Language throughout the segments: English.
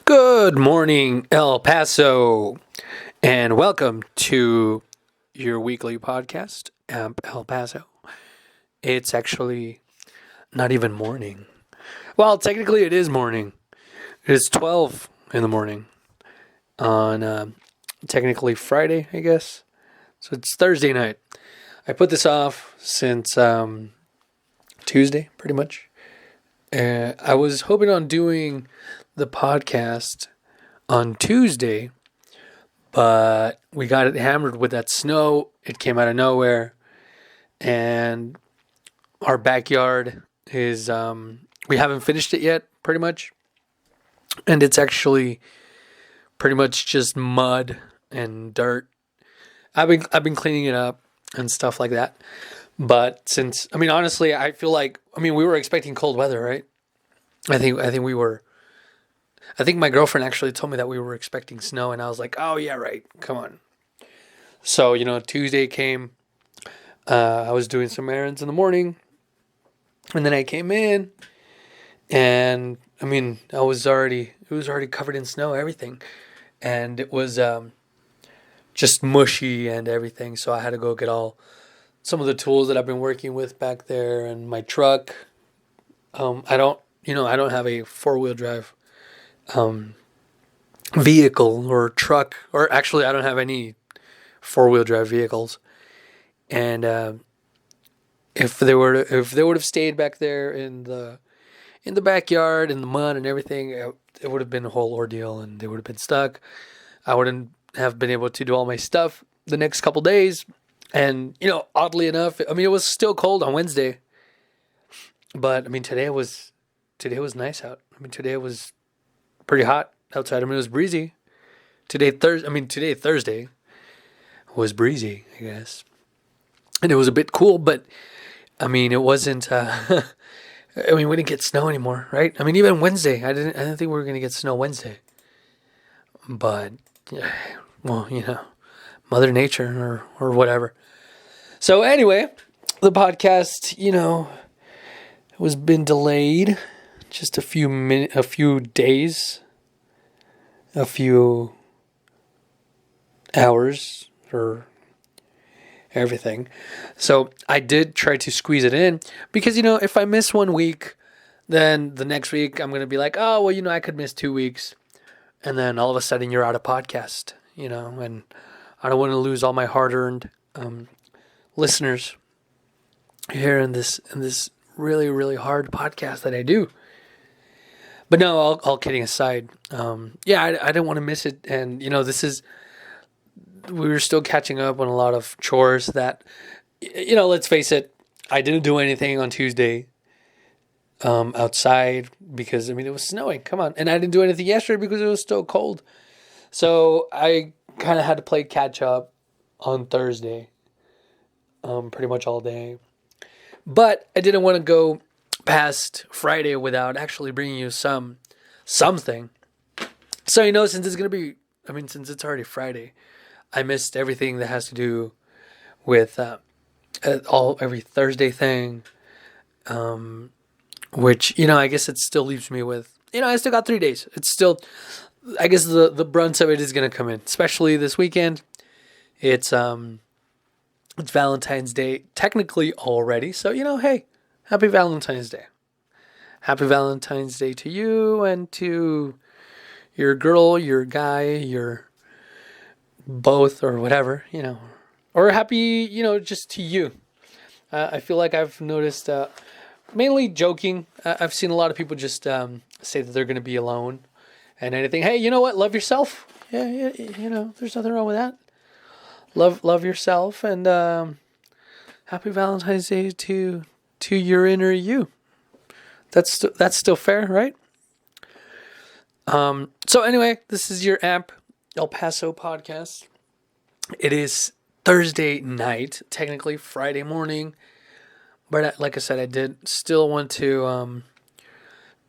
Good morning, El Paso, and welcome to your weekly podcast, Amp El Paso. It's actually not even morning. Well, technically it is morning. It's 12 in the morning on technically Friday, I guess. So it's Thursday night. I put this off since Tuesday, pretty much. I was hoping on doing the podcast on Tuesday, but we got it hammered with that snow. It came out of nowhere, and our backyard is we haven't finished it yet, pretty much, and it's actually pretty much just mud and dirt. I've been cleaning it up and stuff like that. But honestly, I feel like we were expecting cold weather, right? I think we were. I think my girlfriend actually told me that we were expecting snow, and I was like, "Oh yeah, right. Come on." So Tuesday came. I was doing some errands in the morning, and then I came in, and it was already covered in snow, everything, and it was just mushy and everything. So I had to go get some of the tools that I've been working with back there, and my truck. I don't have a 4-wheel drive vehicle or truck, or actually I don't have any 4-wheel drive vehicles. And if they would have stayed back there in the backyard, in the mud and everything, it would have been a whole ordeal, and they would have been stuck. I wouldn't have been able to do all my stuff the next couple days. And oddly enough, it was still cold on Wednesday, but today was nice out. Today was pretty hot outside. It was breezy. Today Thursday was breezy, I guess, and it was a bit cool. But it wasn't. We didn't get snow anymore, right? Even Wednesday, I didn't think we were gonna get snow Wednesday. But well, Mother Nature or whatever. So anyway, the podcast, was been delayed just a few days, a few hours for everything. So I did try to squeeze it in because, if I miss 1 week, then the next week I'm going to be like, oh, well, I could miss 2 weeks. And then all of a sudden you're out of podcast, and I don't want to lose all my hard-earned listeners here in this really, really hard podcast that I do. But no, all kidding aside, I didn't want to miss it. And, we were still catching up on a lot of chores that, let's face it, I didn't do anything on Tuesday outside because, it was snowing. Come on. And I didn't do anything yesterday because it was still cold. So I kind of had to play catch up on Thursday, pretty much all day. But I didn't want to go past Friday without actually bringing you something. So, since it's going to be, since it's already Friday, I missed everything that has to do with every Thursday thing, which, I guess it still leaves me with, I still got 3 days. It's still, I guess the brunt of it is going to come in, especially this weekend. It's Valentine's Day technically already. So, hey, happy Valentine's Day. Happy Valentine's Day to you and to your girl, your guy, your both or whatever, or happy, just to you. I feel like I've noticed, mainly joking. I've seen a lot of people just say that they're going to be alone and anything. Hey, you know what? Love yourself. Yeah, there's nothing wrong with that. Love yourself, and happy Valentine's Day to your inner you. That's still fair, right? So anyway, this is your Amp El Paso podcast. It is Thursday night, technically Friday morning, but like I said, I did still want to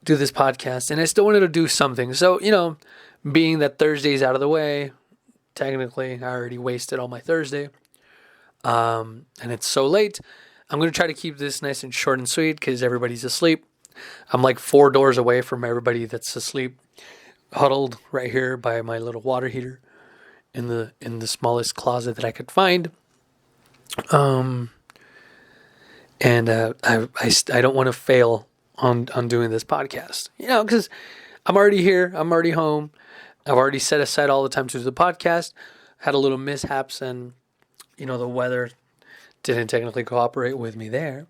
do this podcast, and I still wanted to do something. So being that Thursday's out of the way. Technically, I already wasted all my Thursday, and it's so late. I'm going to try to keep this nice and short and sweet because everybody's asleep. I'm like 4 doors away from everybody that's asleep. huddled right here by my little water heater in the smallest closet that I could find. And I don't want to fail on doing this podcast, because I'm already here. I'm already home. I've already set aside all the time to do the podcast. Had a little mishaps, and the weather didn't technically cooperate with me there.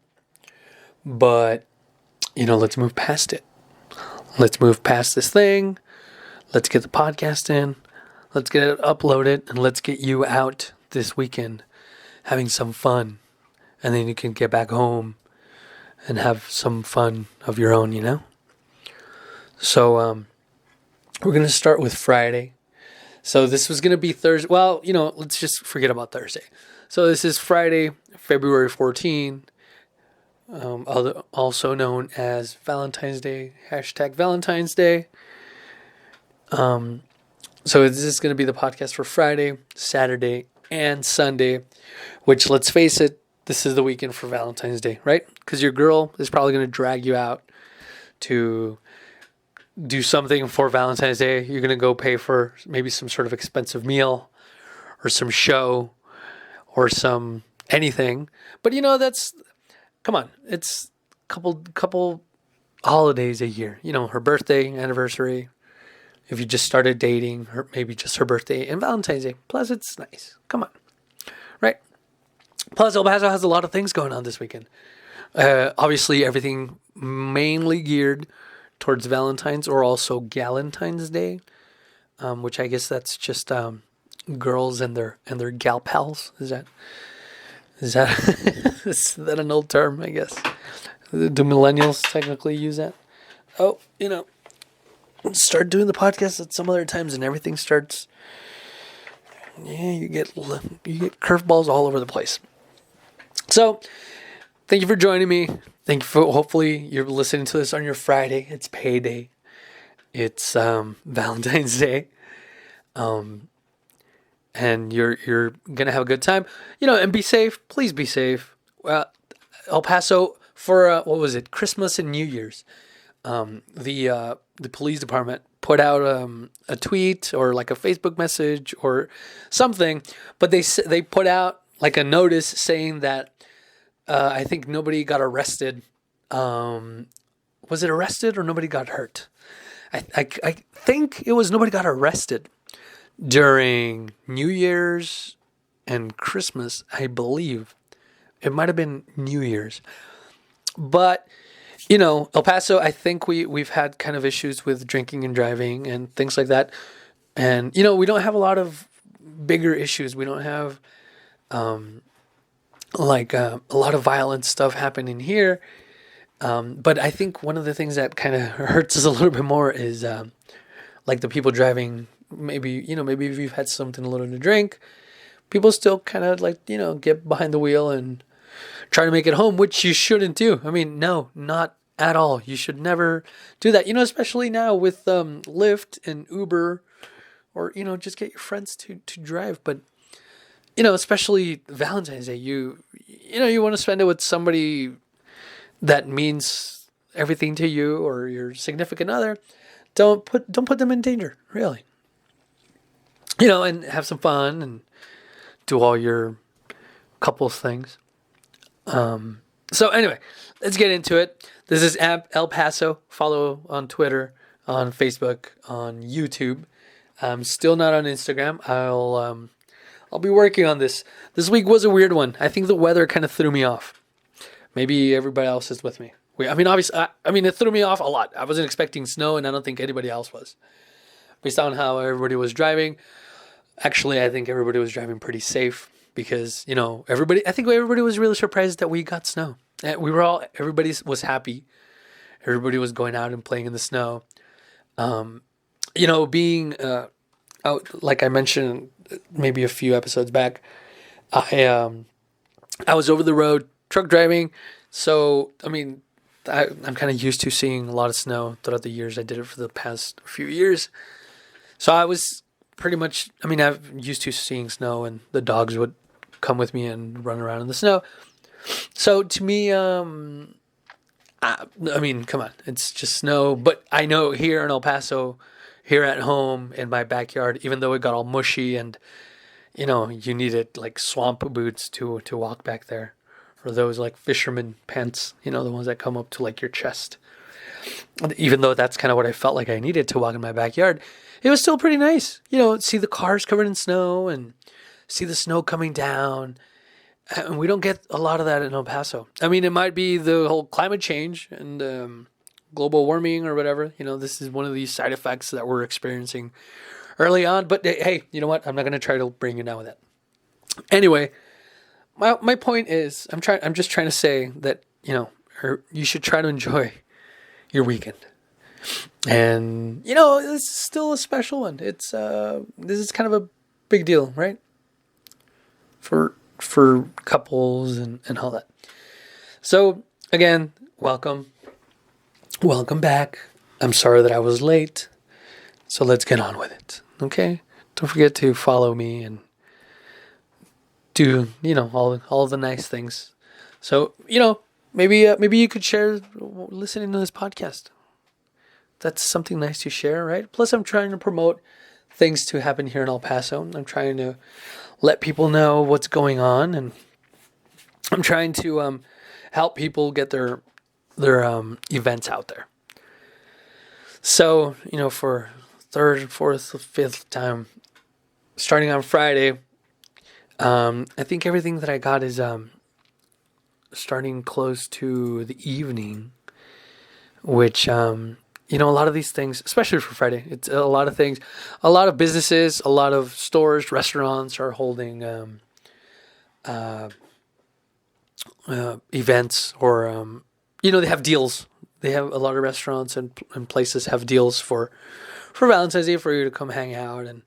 But let's move past it. Let's move past this thing. Let's get the podcast in. Let's get it uploaded, and let's get you out this weekend having some fun. And then you can get back home and have some fun of your own. So we're going to start with Friday. So this was going to be Thursday. Well, let's just forget about Thursday. So this is Friday, February 14, also known as Valentine's Day, #Valentine's Day. So this is going to be the podcast for Friday, Saturday, and Sunday, which, let's face it, this is the weekend for Valentine's Day, right? Because your girl is probably going to drag you out to do something for Valentine's Day. You're going to go pay for maybe some sort of expensive meal or some show or some anything. But come on, it's a couple holidays a year. Her birthday, anniversary. If you just started dating, or maybe just her birthday and Valentine's Day. Plus, it's nice. Come on, right? Plus, El Paso has a lot of things going on this weekend. Obviously, everything mainly geared towards Valentine's or also Galentine's Day, which I guess that's just girls and their gal pals. Is that is that an old term? I guess. Do millennials technically use that? Oh, start doing the podcast at some other times, and everything starts. Yeah, you get curveballs all over the place. So, thank you for joining me. Thank you for. Hopefully, you're listening to this on your Friday. It's payday. It's Valentine's Day. And you're gonna have a good time. And be safe. Please be safe. El Paso for what was it? Christmas and New Year's. The police department put out a tweet or like a Facebook message or something, but they put out like a notice saying that I think nobody got arrested. Was it arrested or nobody got hurt? I think it was nobody got arrested during New Year's and Christmas. I believe it might have been New Year's, but. El Paso, I think we've had kind of issues with drinking and driving and things like that. And, we don't have a lot of bigger issues. We don't have, a lot of violent stuff happening here. But I think one of the things that kind of hurts us a little bit more is, the people driving, maybe if you've had something a little to drink, people still kind of get behind the wheel and try to make it home, which you shouldn't do. I mean, no, not at all. You should never do that. Especially now with Lyft and Uber, or just get your friends to drive. But especially Valentine's Day, you want to spend it with somebody that means everything to you or your significant other. Don't put them in danger, really. And have some fun and do all your couples things. So anyway, let's get into it. This is El Paso. Follow on Twitter, on Facebook, on YouTube. I'm still not on Instagram. I'll be working on this. This week was a weird one. I think the weather kind of threw me off. Maybe everybody else is with me. Obviously, it threw me off a lot. I wasn't expecting snow, and I don't think anybody else was. Based on how everybody was driving, actually, I think everybody was driving pretty safe. Because, I think everybody was really surprised that we got snow. Everybody was happy. Everybody was going out and playing in the snow. Being out, like I mentioned maybe a few episodes back, I was over the road truck driving. So, I'm kind of used to seeing a lot of snow throughout the years. I did it for the past few years. So I was pretty much, I'm used to seeing snow, and the dogs would come with me and run around in the snow. So to me, come on, it's just snow. But I know here in El Paso, here at home in my backyard, even though it got all mushy and, you needed like swamp boots to walk back there, or those like fisherman pants, the ones that come up to like your chest. Even though that's kind of what I felt like I needed to walk in my backyard, it was still pretty nice. See the cars covered in snow and see the snow coming down. And we don't get a lot of that in El Paso. I mean, it might be the whole climate change and global warming or whatever. This is one of these side effects that we're experiencing early on. But hey, you know what? I'm not going to try to bring you down with that. Anyway, my point is, I'm just trying to say that, you should try to enjoy your weekend. And, this is still a special one. This is kind of a big deal, right? For couples and all that. So, again, welcome. Welcome back. I'm sorry that I was late. So let's get on with it, okay? Don't forget to follow me and do, all the nice things. So, maybe you could share listening to this podcast. That's something nice to share, right? Plus, I'm trying to promote things to happen here in El Paso. I'm trying to let people know what's going on, and I'm trying to help people get their events out there. So, for third, fourth, fifth time, starting on Friday, I think everything that I got is starting close to the evening, which, a lot of these things, especially for Friday, it's a lot of things, a lot of businesses, a lot of stores, restaurants are holding events or, they have deals. They have a lot of restaurants and places have deals for Valentine's Day for you to come hang out and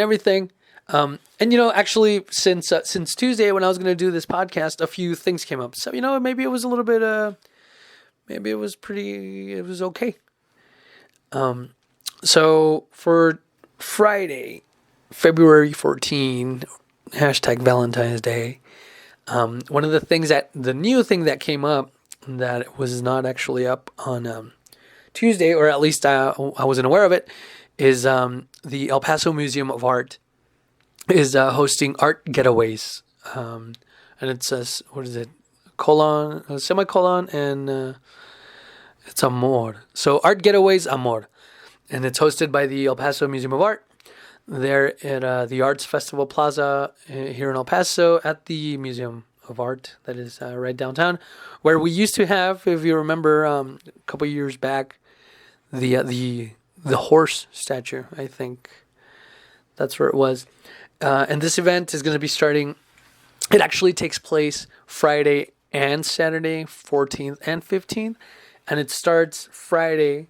everything. Actually, since Tuesday when I was going to do this podcast, a few things came up. So, maybe it was a little bit, maybe it was okay. So for Friday, February 14, #Valentine's Day, one of the new thing that came up that was not actually up on Tuesday, or at least I wasn't aware of it, is the El Paso Museum of Art is hosting art getaways. And it says, what is it? Semicolon, and it's Amor. So Art Getaways Amor. And it's hosted by the El Paso Museum of Art. They're at the Arts Festival Plaza here in El Paso at the Museum of Art that is right downtown, where we used to have, if you remember, a couple years back, the horse statue. I think that's where it was. And this event is going to be starting. It actually takes place Friday and Saturday, 14th and 15th, and it starts Friday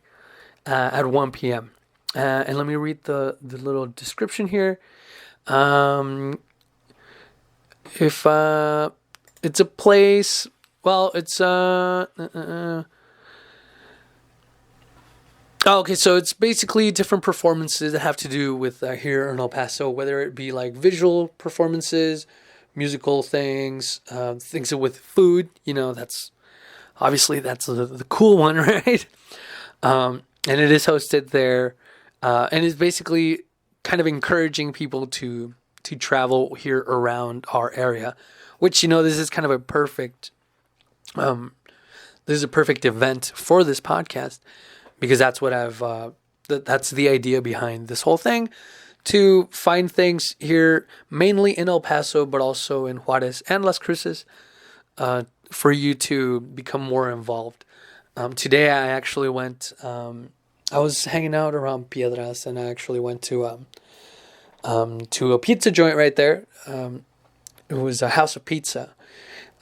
at 1 p.m. And let me read the little description here. If it's a place, well, it's okay, so it's basically different performances that have to do with here in El Paso, whether it be like visual performances, musical things, things with food. That's obviously the cool one, right? And it is hosted there, and it's basically kind of encouraging people to travel here around our area, which this is kind of a perfect event for this podcast, because that's what that's the idea behind this whole thing, to find things here, mainly in El Paso, but also in Juarez and Las Cruces, for you to become more involved. Today I actually went, I was hanging out around Piedras, and I actually went to a pizza joint right there. It was a House of Pizza.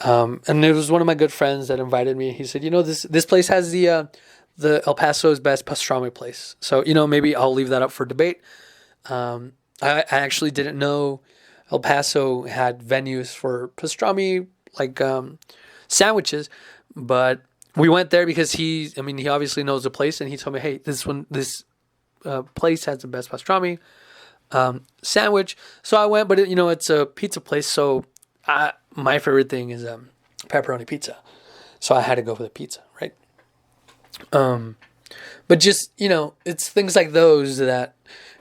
And it was one of my good friends that invited me. He said, this place has the El Paso's best pastrami place. So, maybe I'll leave that up for debate. I actually didn't know El Paso had venues for pastrami, like sandwiches, but we went there because he obviously knows the place, and he told me, hey, this place has the best pastrami sandwich. So I went, but it's a pizza place, so my favorite thing is pepperoni pizza. So I had to go for the pizza, right? But just, it's things like those that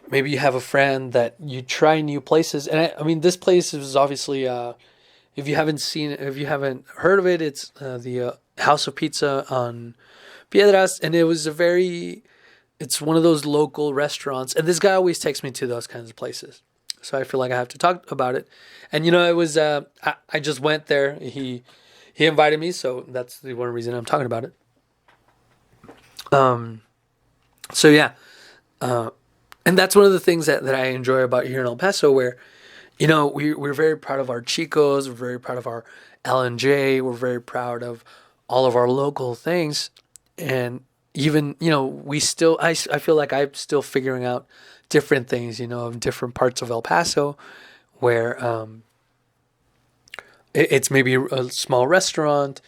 maybe you have a friend that you try new places. And I mean, this place is obviously, if you haven't seen it, if you haven't heard of it, it's the House of Pizza on Piedras. And it's one of those local restaurants. And this guy always takes me to those kinds of places. So I feel like I have to talk about it. And, it was, I just went there. He invited me. So that's the one reason I'm talking about it. So yeah, and that's one of the things that I enjoy about here in El Paso, where, we're very proud of our Chicos, we're very proud of our L&J, we're very proud of all of our local things, and even, I feel like I'm still figuring out different things, of different parts of El Paso, where, it's maybe a small restaurant,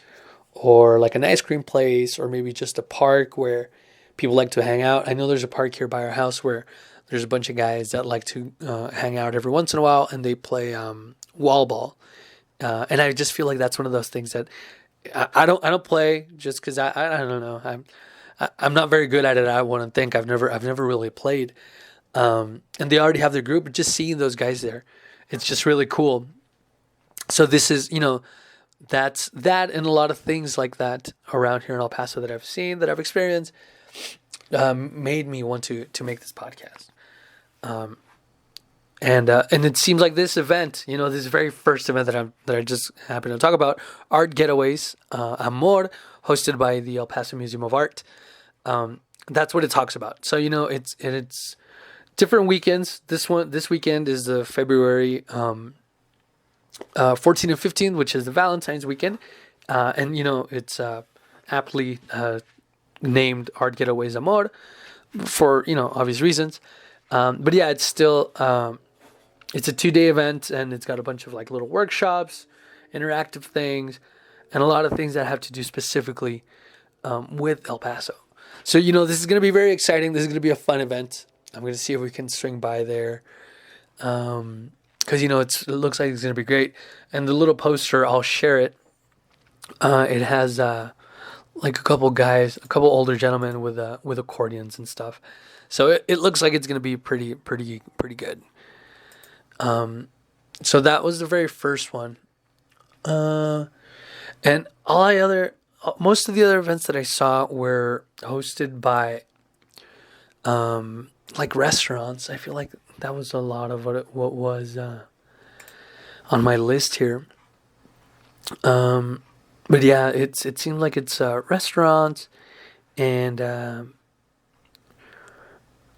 or like an ice cream place, or maybe just a park where people like to hang out. I know there's a park here by our house where there's a bunch of guys that like to hang out every once in a while, and they play wall ball. And I just feel like that's one of those things that I don't play just because I don't know, I'm not very good at it. I want to think I've never really played. And they already have their group, but just seeing those guys there, it's just really cool. So this is, that's that, and a lot of things like that around here in El Paso that I've seen, that I've experienced, made me want to make this podcast. And it seems like this event, this very first event that I just happened to talk about, Art Getaways, Amor, hosted by the El Paso Museum of Art. That's what it talks about. So it's different weekends. This weekend is the February 14 and 15, which is the Valentine's weekend. And, it's aptly named Art Getaways Amor for, obvious reasons. But yeah, it's still, it's a 2-day event, and it's got a bunch of like little workshops, interactive things, and a lot of things that have to do specifically with El Paso. So, this is going to be very exciting. This is going to be a fun event. I'm going to see if we can swing by there. Because, it looks like it's going to be great. And the little poster, I'll share it. It has like a couple older gentlemen with accordions and stuff. So it looks like it's going to be pretty good. So that was the very first one. And most of the other events that I saw were hosted by like restaurants. I feel like that was a lot of what was on my list here. But yeah, it seems like it's restaurants, and and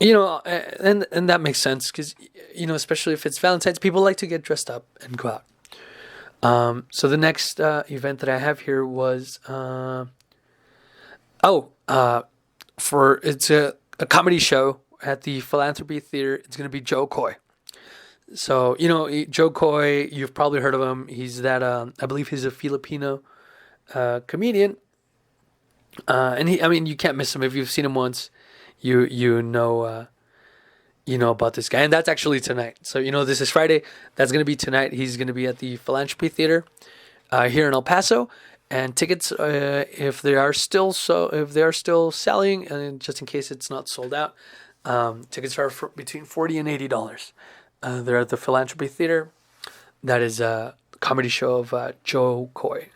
that makes sense because especially if it's Valentine's, people like to get dressed up and go out. So the next event that I have here was it's a comedy show at the Philanthropy Theater. It's going to be Joe Coy. So, Joe Coy, you've probably heard of him. He's I believe he's a Filipino comedian. And you can't miss him. If you've seen him once, you know about this guy. And that's actually tonight. So, this is Friday. That's going to be tonight. He's going to be at the Philanthropy Theater here in El Paso. And tickets, if they are still selling, and just in case it's not sold out, tickets are between $40 and $80. They're at the Philanthropy Theater. That is a comedy show of Joe Coy.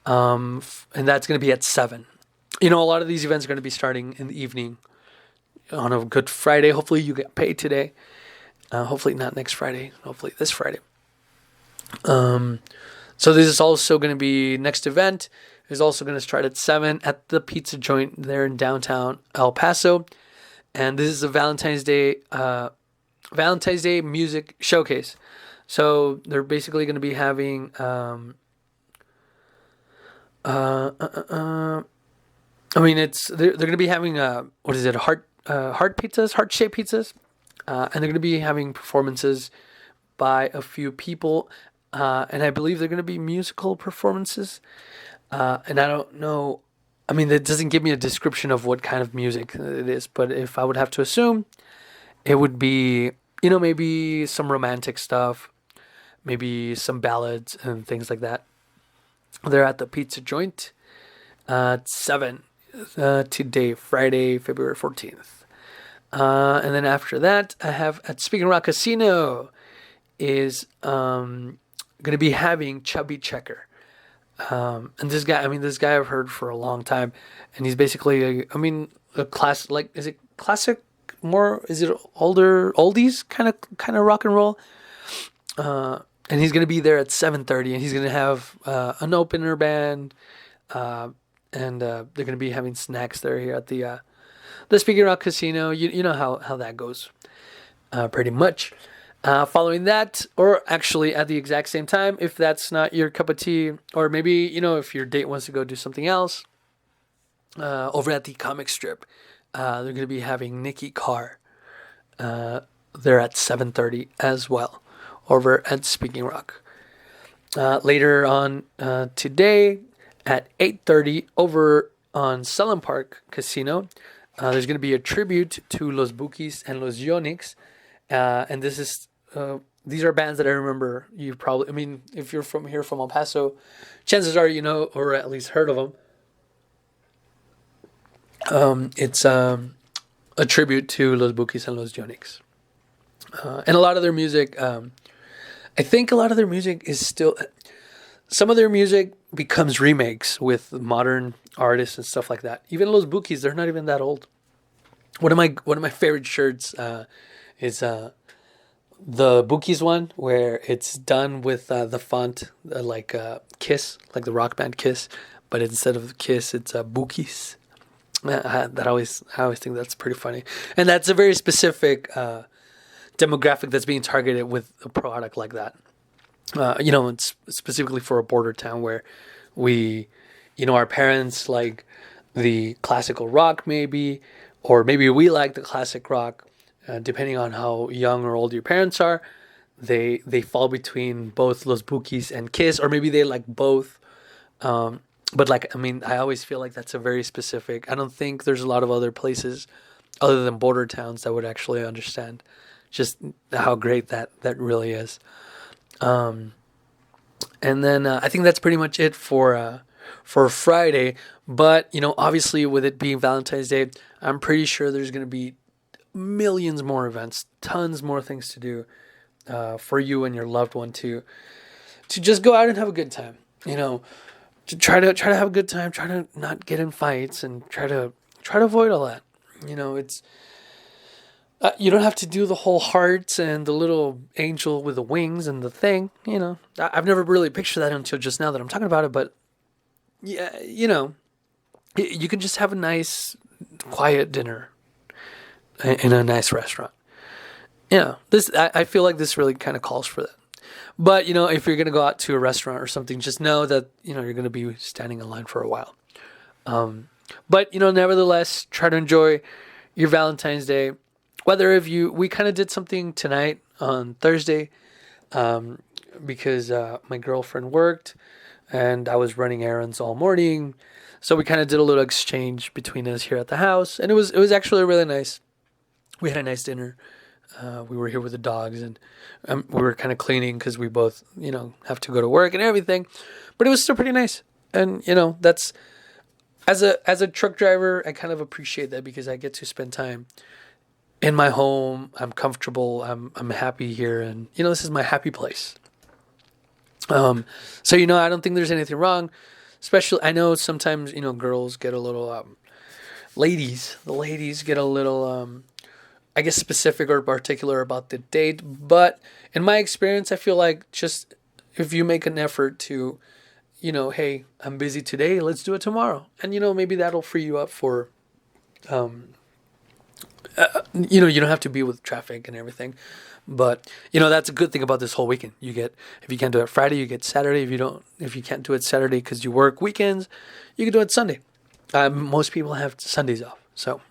And that's going to be at 7. A lot of these events are going to be starting in the evening on a Good Friday. Hopefully you get paid today. Hopefully not next Friday. Hopefully this Friday. So this is also going to be next event is also going to start at 7 at the pizza joint there in downtown El Paso. And this is a Valentine's Day music showcase. So they're basically going to be having they're going to be having heart pizzas, heart-shaped pizzas, and they're going to be having performances by a few people, and I believe they're going to be musical performances, and I don't know. That doesn't give me a description of what kind of music it is, but if I would have to assume, it would be, maybe some romantic stuff, maybe some ballads and things like that. They're at the pizza joint at 7. today, Friday, February 14th. And then after that, I have at Speaking Rock Casino is going to be having Chubby Checker. And this guy I've heard for a long time, and he's basically, a class, like, is it classic more? Is it oldies kind of rock and roll? And he's gonna be there at 7:30, and he's gonna have an opener band, and they're gonna be having snacks there here at the Speaking Rock Casino. You know how that goes, pretty much. Following that, or actually at the exact same time, if that's not your cup of tea, or maybe if your date wants to go do something else, over at the comic strip, they're gonna be having Nikki Carr. They're at 7:30 as well, over at Speaking Rock. Later on today at 8:30 over on Salem Park Casino, there's going to be a tribute to Los Bukis and Los Yonix. And these are bands that I remember. You probably, if you're from El Paso, chances are you know, or at least heard of them. It's a tribute to Los Bukis and Los Yonix. And a lot of their music, I think a lot of their music is still, some of their music becomes remakes with modern artists and stuff like that. Even Los Bukis, they're not even that old. One of my favorite shirts is the Bukis one, where it's done with the font like Kiss, like the rock band Kiss, but instead of Kiss, it's Bukis. I always think that's pretty funny, and that's a very specific demographic that's being targeted with a product like that. It's specifically for a border town where we, our parents like the classical rock maybe, or maybe we like the classic rock, depending on how young or old your parents are. They fall between both Los Bukis and Kiss, or maybe they like both. But I always feel like that's a very specific. I don't think there's a lot of other places other than border towns that would actually understand just how great that really is. And then I think that's pretty much it for Friday. But obviously, with it being Valentine's Day, I'm pretty sure there's going to be millions more events, tons more things to do for you and your loved one to just go out and have a good time. To try to have a good time, try to not get in fights, and try to avoid all that. It's. You don't have to do the whole hearts and the little angel with the wings and the thing, I've never really pictured that until just now that I'm talking about it, but yeah, you can just have a nice, quiet dinner in a nice restaurant. I feel like this really kind of calls for that. But, if you're going to go out to a restaurant or something, just know that, you're going to be standing in line for a while. But, nevertheless, try to enjoy your Valentine's Day. Whether we kind of did something tonight on Thursday, because my girlfriend worked and I was running errands all morning, so we kind of did a little exchange between us here at the house, and it was actually really nice. We had a nice dinner. We were here with the dogs, and we were kind of cleaning because we both have to go to work and everything, but it was still pretty nice. And that's as a truck driver, I kind of appreciate that because I get to spend time in my home. I'm comfortable. I'm happy here, and this is my happy place. So I don't think there's anything wrong. Especially, I know sometimes girls get a little the ladies get a little I guess specific or particular about the date. But in my experience, I feel like just if you make an effort to, hey, I'm busy today, let's do it tomorrow, and maybe that'll free you up for. You don't have to be with traffic and everything, but that's a good thing about this whole weekend. You get, if you can't do it Friday, you get Saturday. If you can't do it Saturday because you work weekends, you can do it Sunday. Most people have Sundays off, so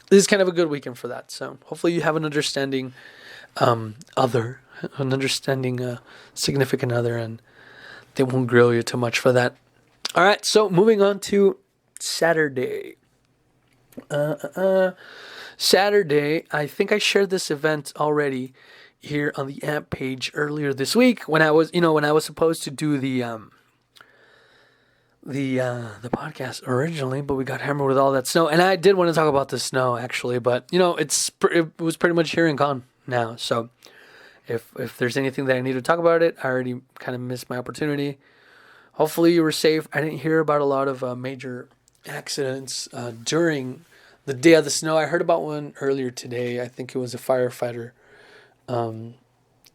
this is kind of a good weekend for that. So hopefully you have an understanding significant other, and they won't grill you too much for that. All right, so moving on to Saturday. Saturday, I think I shared this event already here on the AMP page earlier this week when I was supposed to do the the podcast originally, but we got hammered with all that snow. And I did want to talk about the snow actually, but it was pretty much here and gone now. So if there's anything that I need to talk about it, I already kind of missed my opportunity. Hopefully you were safe. I didn't hear about a lot of major accidents during the day of the snow. I heard about one earlier today. I think it was a firefighter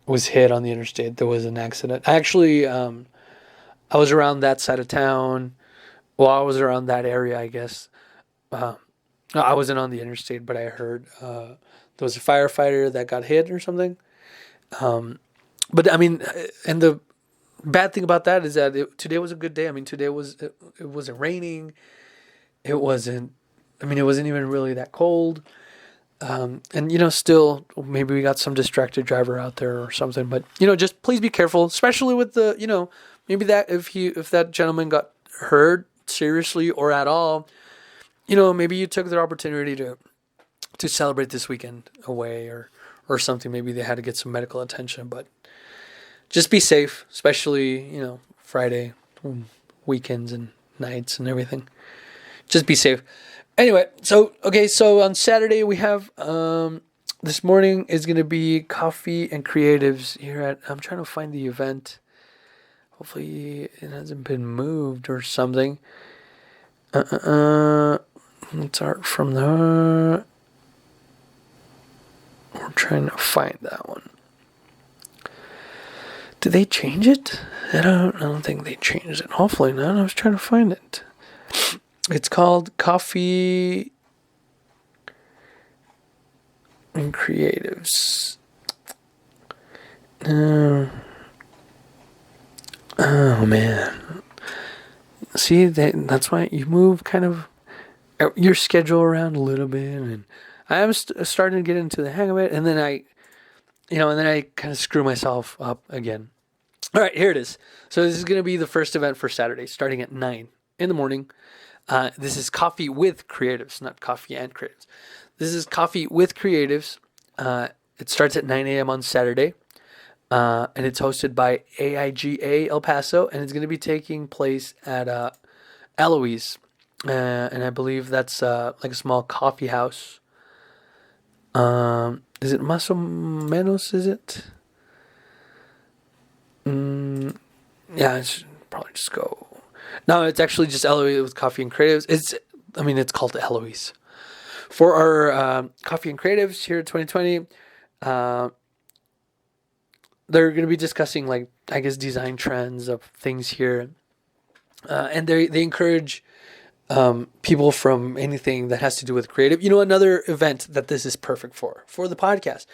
was hit on the interstate. There was an accident. I was around that side of town. Well, I was around that area, I guess. No, I wasn't on the interstate, but I heard there was a firefighter that got hit or something. But I mean, and the bad thing about that is that today was a good day. I mean, today it wasn't raining. It wasn't. I mean, it wasn't even really that cold. And still maybe we got some distracted driver out there or something. But just please be careful, especially with the maybe that if that gentleman got hurt seriously or at all, maybe you took the opportunity to celebrate this weekend away or something. Maybe they had to get some medical attention, but just be safe, especially Friday weekends and nights and everything. Just be safe. Anyway, so on Saturday we have this morning is going to be coffee and creatives here at. I'm trying to find the event. Hopefully it hasn't been moved or something. It's art from the. We're trying to find that one. Did they change it? I don't think they changed it. Hopefully not. I was trying to find it. It's called Coffee and Creatives. Oh man. See, that's why you move kind of your schedule around a little bit, and I am starting to get into the hang of it, and then I kind of screw myself up again. All right, here it is. So this is going to be the first event for Saturday, starting at 9 in the morning. This is Coffee with Creatives, not Coffee and Creatives. This is Coffee with Creatives. It starts at 9 a.m. on Saturday, and it's hosted by AIGA El Paso, and it's going to be taking place at Eloise, and I believe that's like a small coffee house. Is it Más o Menos, is it? Yeah, I should probably just go. No, it's actually just Eloise with Coffee and Creatives. It's called Eloise. For our Coffee and Creatives here in 2020, they're going to be discussing, like, I guess, design trends of things here. And they encourage people from anything that has to do with creative. Another event that this is perfect for the podcast.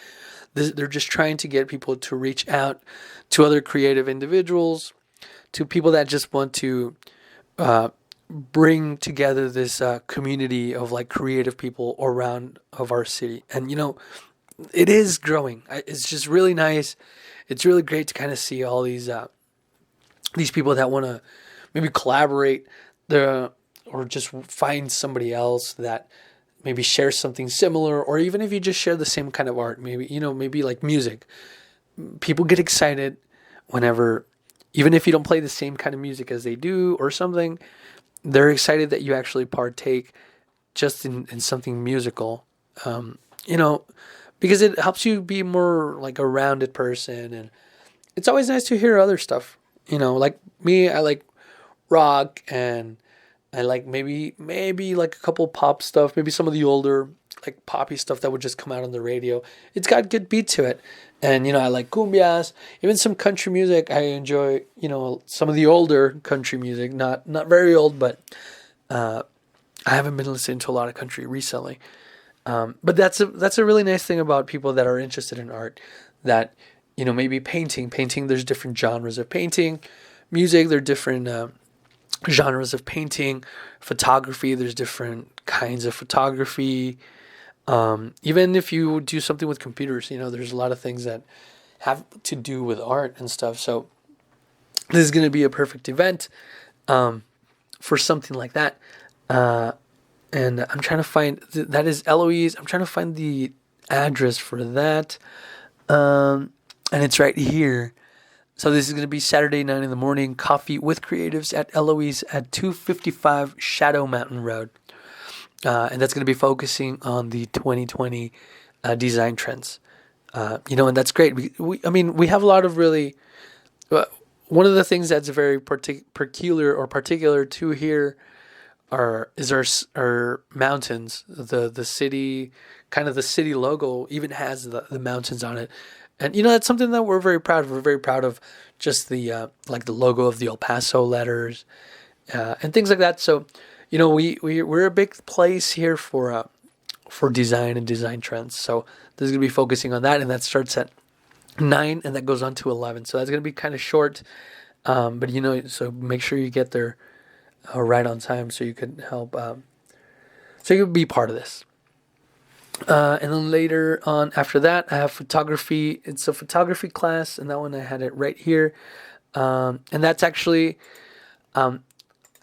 They're just trying to get people to reach out to other creative individuals, to people that just want to bring together this community of like creative people around of our city. And it is growing. It's just really nice. It's really great to kind of see all these people that want to maybe collaborate or just find somebody else that maybe shares something similar, or even if you just share the same kind of art, maybe like music. People get excited whenever, even if you don't play the same kind of music as they do or something, they're excited that you actually partake just in something musical, because it helps you be more like a rounded person. And it's always nice to hear other stuff, like me, I like rock, and I like maybe like a couple pop stuff, maybe some of the older like poppy stuff that would just come out on the radio. It's got good beat to it. And, I like cumbias, even some country music. I enjoy, some of the older country music, not very old, but I haven't been listening to a lot of country recently. But that's a really nice thing about people that are interested in art, that, maybe painting, there's different genres of painting. Music, there are different genres of painting. Photography, there's different kinds of photography. Even if you do something with computers, there's a lot of things that have to do with art and stuff. So this is going to be a perfect event for something like that. And I'm trying to find, that is Eloise. I'm trying to find the address for that. And it's right here. So this is going to be Saturday, 9 in the morning, coffee with creatives at Eloise at 255 Shadow Mountain Road. And that's going to be focusing on the 2020 design trends. And that's great. We have a lot of really, one of the things that's very particular to here is our mountains. The city, kind of the city logo even has the mountains on it. And that's something that we're very proud of. We're very proud of just the like the logo of the El Paso letters and things like that. So, we're a big place here for design and design trends. So this is gonna be focusing on that, and that starts at 9 and that goes on to 11. So that's gonna be kind of short, but so make sure you get there right on time so you can help. So you can be part of this. And then later on after that, I have photography. It's a photography class, and that one I had it right here. And that's actually, I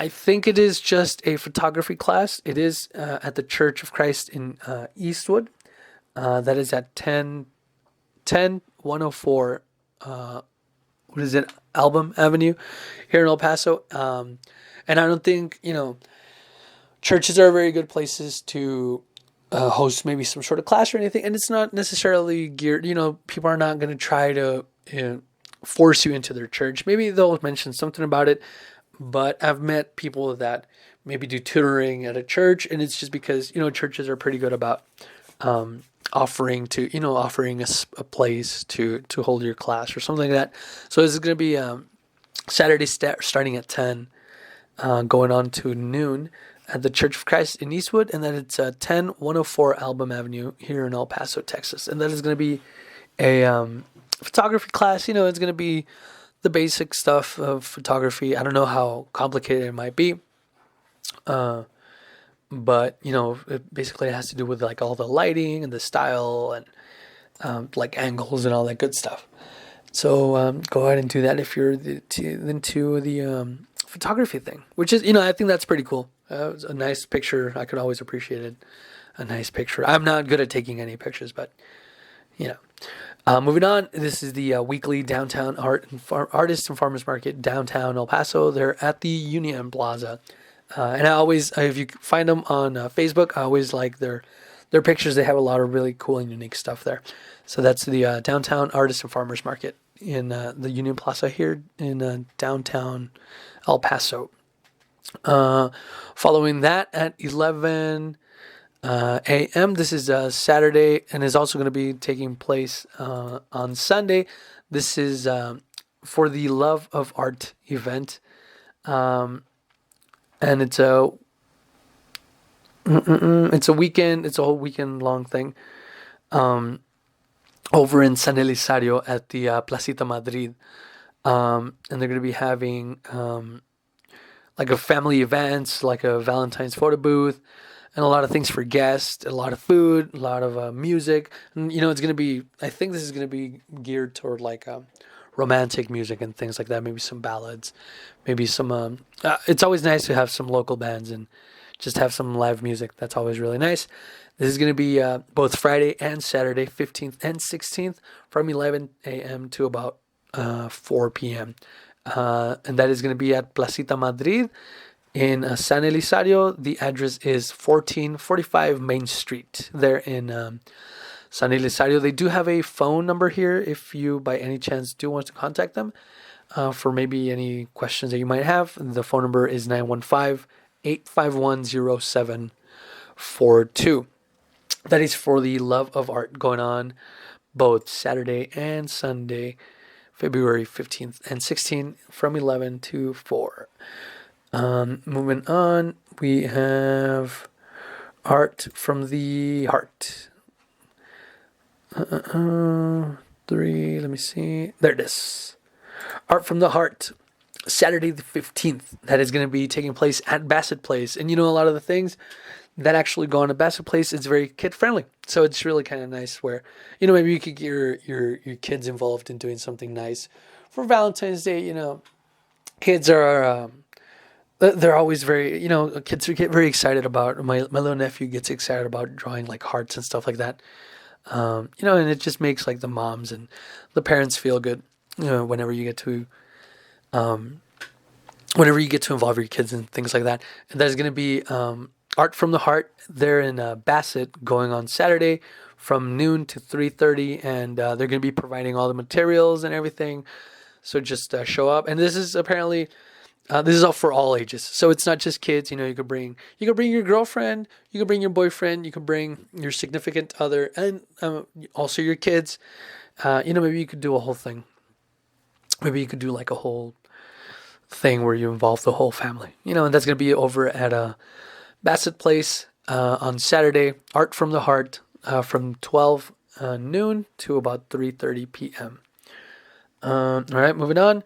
think it is just a photography class. It is at the Church of Christ in Eastwood. That is at 10104, what is it, Album Avenue here in El Paso. And I don't think, churches are very good places to host maybe some sort of class or anything, and it's not necessarily geared. People are not going to try to force you into their church. Maybe they'll mention something about it, but I've met people that maybe do tutoring at a church, and it's just because churches are pretty good about offering a place to hold your class or something like that. So this is going to be Saturday starting at 10, going on to noon at the Church of Christ in Eastwood, and then it's 10104 Album Avenue here in El Paso, Texas. And that is going to be a photography class. It's going to be the basic stuff of photography. I don't know how complicated it might be, but it basically has to do with like all the lighting and the style and like angles and all that good stuff. So go ahead and do that if you're into the photography thing, which is I think that's pretty cool. It's a nice picture. I could always appreciate it. A nice picture. I'm not good at taking any pictures, but moving on. This is the weekly downtown artist and farmers market downtown El Paso. They're at the Union Plaza, and I always, if you find them on Facebook, I always like their pictures. They have a lot of really cool and unique stuff there. So that's the downtown artist and farmers market in the Union Plaza here in downtown El Paso. Following that at 11 a.m. This is Saturday and is also going to be taking place on Sunday. This is for the Love of Art event, and it's a weekend. It's a whole weekend long thing. Over in San Elizario at the Placita Madrid, and they're going to be having like a family events, like a Valentine's photo booth, and a lot of things for guests, a lot of food, a lot of music. And, it's going to be, I think this is going to be geared toward like romantic music and things like that. Maybe some ballads, maybe some, it's always nice to have some local bands and just have some live music. That's always really nice. This is going to be both Friday and Saturday, 15th and 16th, from 11 a.m. to about 4 p.m. And that is going to be at Placita Madrid in San Elizario. The address is 1445 Main Street there in San Elizario. They do have a phone number here if you by any chance do want to contact them for maybe any questions that you might have. The phone number is 915-851-0742. That is for the Love of Art going on both Saturday and Sunday, February 15th and 16th from 11 to 4. Moving on, we have Art from the Heart. 3, let me see. There it is. Art from the Heart, Saturday the 15th. That is going to be taking place at Bassett Place. And a lot of the things that actually go on at Bassett Place, it's very kid friendly. So it's really kind of nice where, maybe you could get your kids involved in doing something nice for Valentine's Day. Kids are, they're always very, kids get very excited about, my little nephew gets excited about drawing like hearts and stuff like that. And it just makes like the moms and the parents feel good. whenever you get to whenever you get to involve your kids and things like that. And there's going to be Art from the Heart there in Bassett going on Saturday from noon to 3:30, and they're going to be providing all the materials and everything. So just show up. And this is apparently this is all for all ages. So it's not just kids. You could bring your girlfriend, you could bring your boyfriend, you could bring your significant other, and also your kids. Maybe you could do a whole thing. Maybe you could do like a whole thing where you involve the whole family. And that's going to be over at Bassett Place on Saturday. Art from the Heart from 12 noon to about 3:30 p.m. All right, moving on.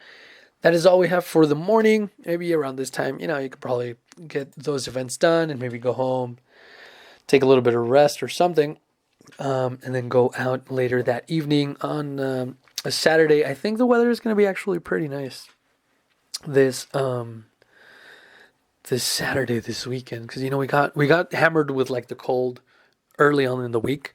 That is all we have for the morning. Maybe around this time, you could probably get those events done and maybe go home, take a little bit of rest or something, and then go out later that evening on a Saturday. I think the weather is going to be actually pretty nice this Saturday, this weekend, because we got hammered with like the cold early on in the week.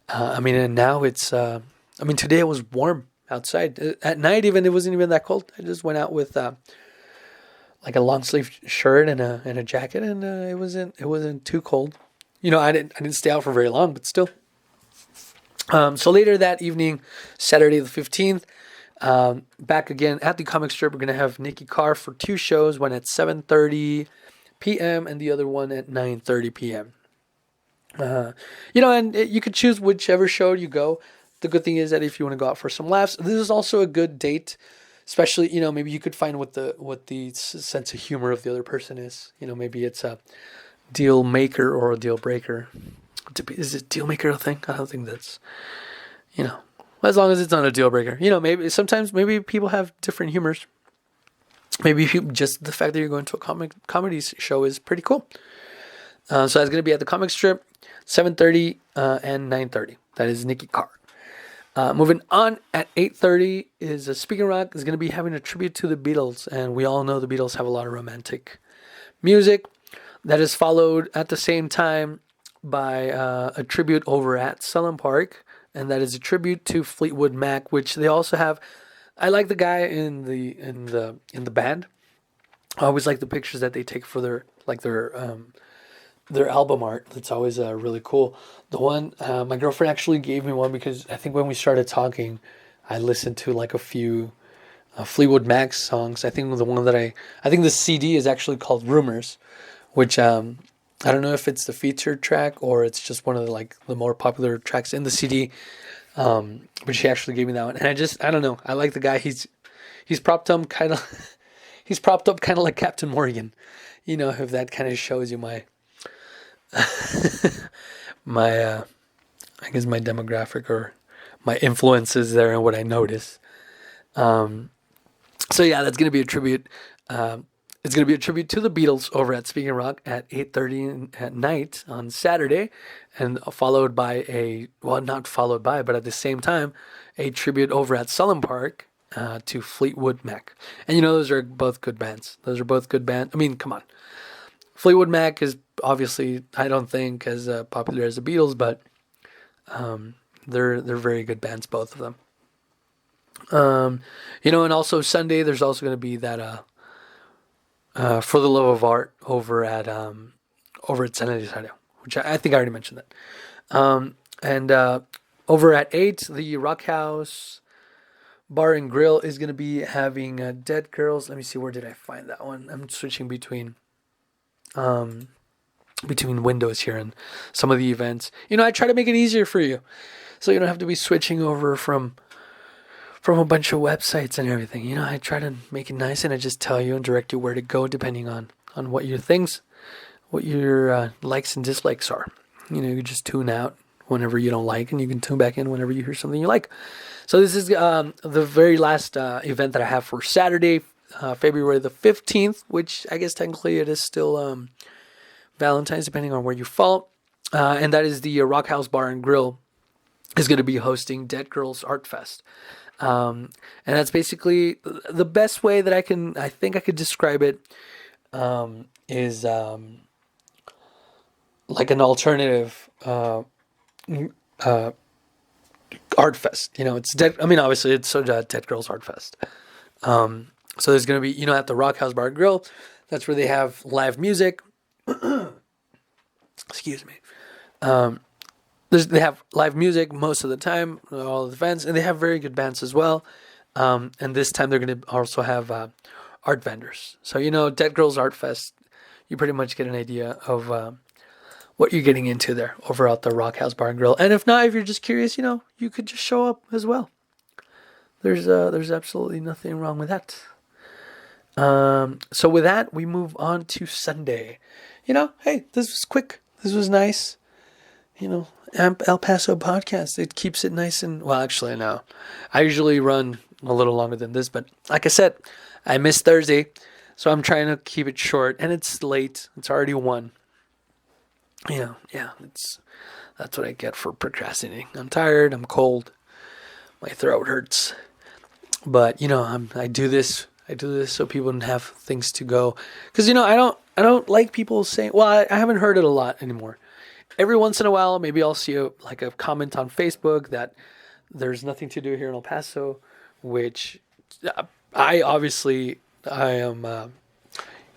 And now it's today it was warm outside. At night even it wasn't even that cold. I just went out with like a long sleeve shirt and a jacket, and it wasn't too cold. I didn't stay out for very long, but still. So later that evening, Saturday the 15th, back again at the comic strip, we're going to have Nikki Carr for 2 shows, one at 7:30 p.m. and the other one at 9:30 p.m. And you could choose whichever show you go. The good thing is that if you want to go out for some laughs, this is also a good date, especially, maybe you could find what the sense of humor of the other person is. Maybe it's a deal maker or a deal breaker. Is it deal maker a thing? I don't think that's, as long as it's not a deal breaker. Maybe people have different humors. Maybe just the fact that you're going to a comedy show is pretty cool. So that's going to be at the comic strip, 7:30 and 9:30. That is Nikki Carr. Moving on at 8:30 is Speaking Rock is going to be having a tribute to the Beatles, and we all know the Beatles have a lot of romantic music. That is followed at the same time by a tribute over at Sullen Park, and that is a tribute to Fleetwood Mac, which they also have. I like the guy in the band. I always like the pictures that they take for their album art. That's always really cool. The one my girlfriend actually gave me one because I think when we started talking, I listened to like a few Fleetwood Mac songs. I think the CD is actually called Rumors, which I don't know if it's the featured track or it's just one of the more popular tracks in the CD. But she actually gave me that one, and I don't know. I like the guy. He's propped up kind of like Captain Morgan, if that kind of shows you my I guess my demographic or my influences there and what I notice. So yeah, that's gonna be a tribute. It's going to be a tribute to the Beatles over at Speaking Rock at 8:30 at night on Saturday, and followed by not followed by, but at the same time, a tribute over at Sullen Park to Fleetwood Mac. And those are both good bands. I mean, come on. Fleetwood Mac is obviously, I don't think, as popular as the Beatles, but they're very good bands, both of them. And also Sunday, there's also going to be that For the Love of Art over at San Elizario, which I think I already mentioned that. And over at 8, the Rock House Bar and Grill is going to be having Dead Girls. Let me see, where did I find that one? I'm switching between windows here and some of the events. I try to make it easier for you, so you don't have to be switching over from a bunch of websites and everything. I try to make it nice, and I just tell you and direct you where to go depending on what your likes and dislikes are. You just tune out whenever you don't like, and you can tune back in whenever you hear something you like. So this is the very last event that I have for Saturday, February the 15th, which I guess technically it is still Valentine's, depending on where you fall. And that is the Rock House Bar and Grill is going to be hosting Dead Girls Art Fest. And that's basically the best way that I think I could describe it, is like an alternative art fest. It's dead. I mean, obviously it's Dead Girls Art Fest. So there's gonna be at the Rock House Bar and Grill. That's where they have live music. Excuse me. They have live music most of the time, all the events, and they have very good bands as well. And this time they're going to also have art vendors. So, Dead Girls Art Fest, you pretty much get an idea of what you're getting into there over at the Rock House Bar and Grill. And if not, if you're just curious, you could just show up as well. There's absolutely nothing wrong with that. So with that, we move on to Sunday. Hey, this was quick. This was nice. El Paso podcast. It keeps it nice and, well, actually, no. I usually run a little longer than this, but like I said, I missed Thursday, so I'm trying to keep it short, and it's late. It's already 1. That's what I get for procrastinating. I'm tired. I'm cold. My throat hurts. But, I do this. I do this so people don't have things to go. Because, I don't like people saying, well, I haven't heard it a lot anymore. Every once in a while, maybe I'll see a comment on Facebook that there's nothing to do here in El Paso, which I am, I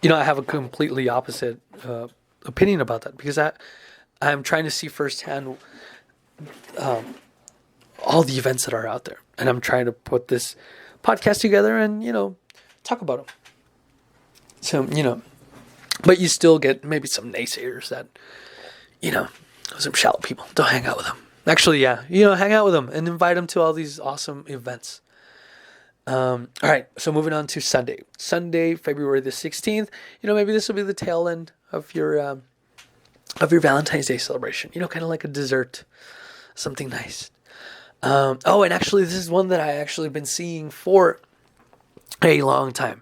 have a completely opposite opinion about that, because I'm trying to see firsthand all the events that are out there, and I'm trying to put this podcast together and talk about them. So but you still get maybe some naysayers that some shallow people. Don't hang out with them. Actually, yeah, hang out with them and invite them to all these awesome events. All right, so moving on to Sunday. Sunday, February the 16th. Maybe this will be the tail end of your Valentine's Day celebration. Kind of like a dessert, something nice. And actually, this is one that I actually been seeing for a long time.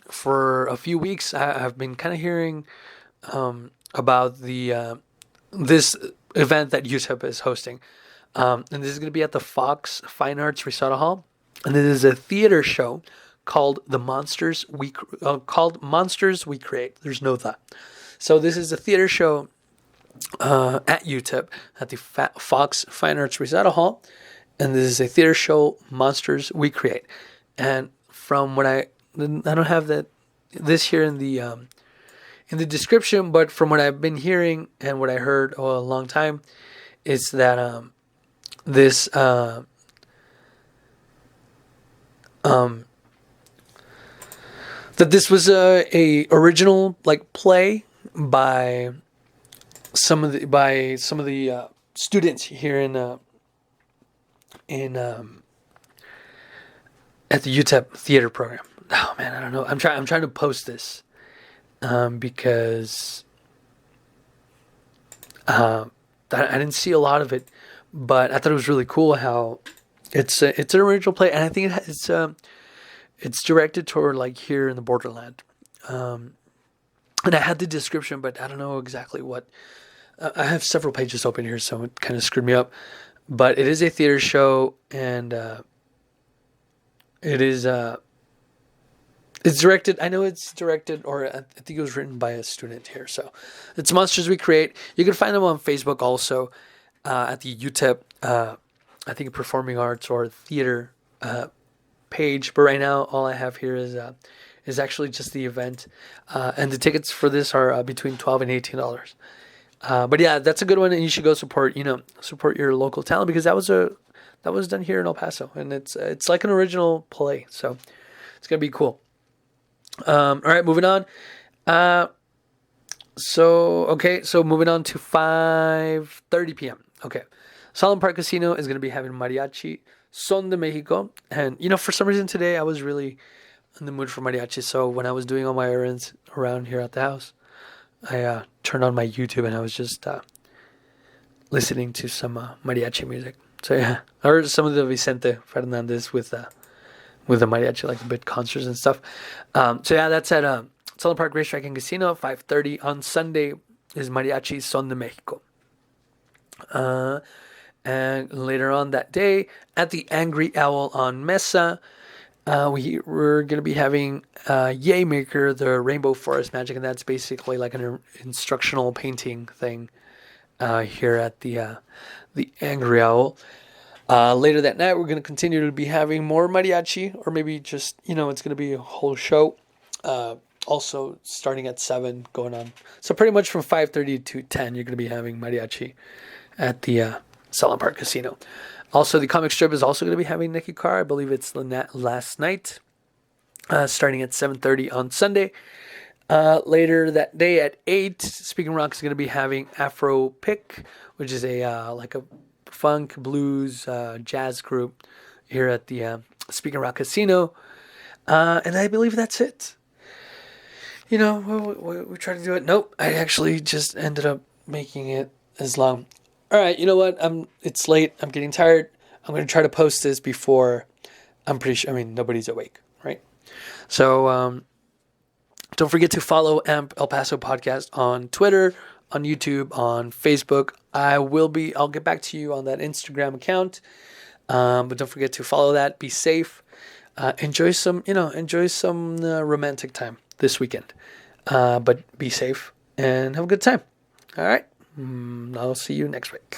For a few weeks, I've been kind of hearing about the this event that UTEP is hosting, and this is going to be at the Fox Fine Arts Recital Hall, and it is a theater show called Monsters We Create. There's no the. So this is a theater show at UTEP at the Fox Fine Arts Recital Hall, and this is a theater show, Monsters We Create. And from what I don't have this here in the description, but from what I've been hearing and what I heard a long time, is that this was a original play by some of the students here at the UTEP theater program. Oh man, I don't know. I'm trying to post this because I didn't see a lot of it, but I thought it was really cool how it's an original play, and I think it's directed toward here in the borderland. And I had the description, but I don't know exactly what. I have several pages open here, so it kind of screwed me up. But it is a theater show, and it is. It's directed. I know it's directed, or I think it was written by a student here. So it's Monsters We Create. You can find them on Facebook also at the UTEP. I think Performing Arts or Theater page. But right now, all I have here is actually just the event, and the tickets for this are between $12 and $18. But yeah, that's a good one, and you should go support your local talent, because that was done here in El Paso, and it's like an original play, so it's gonna be cool. All right, moving on. So moving on to 5:30 p.m. Okay, Solon Park Casino is gonna be having mariachi Son de Mexico, and for some reason today I was really in the mood for mariachi. So when I was doing all my errands around here at the house, I turned on my YouTube and I was just listening to some mariachi music. So yeah, I heard some of the Vicente Fernandez with the mariachi, like the big concerts and stuff. So yeah, that's at Solon Park Racetrack and Casino. 5:30 on Sunday is mariachi Son de Mexico. And later on that day at the Angry Owl on Mesa, we're going to be having Yay Maker, the Rainbow Forest Magic, and that's basically like an instructional painting thing here at the the Angry Owl. Later that night, we're going to continue to be having more mariachi, or maybe just, it's going to be a whole show. Also starting at 7 going on. So pretty much from 5:30 to 10, you're going to be having mariachi at the Salon Park Casino. Also, the comic strip is also going to be having Nicky Carr. I believe it's last night, starting at 7:30 on Sunday. Later that day at 8, Speaking Rock is going to be having Afro Pick, which is a like a funk, blues, jazz group here at the Speaking Rock Casino. And I believe that's it. We tried to do it. Nope, I actually just ended up making it as long. All right, you know what? It's late. I'm getting tired. I'm going to try to post this before I'm pretty sure. Nobody's awake, right? So don't forget to follow AMP El Paso Podcast on Twitter, on YouTube, on Facebook. I'll get back to you on that Instagram account. But don't forget to follow that. Be safe. Enjoy some romantic time this weekend. But be safe and have a good time. All right. I'll see you next week.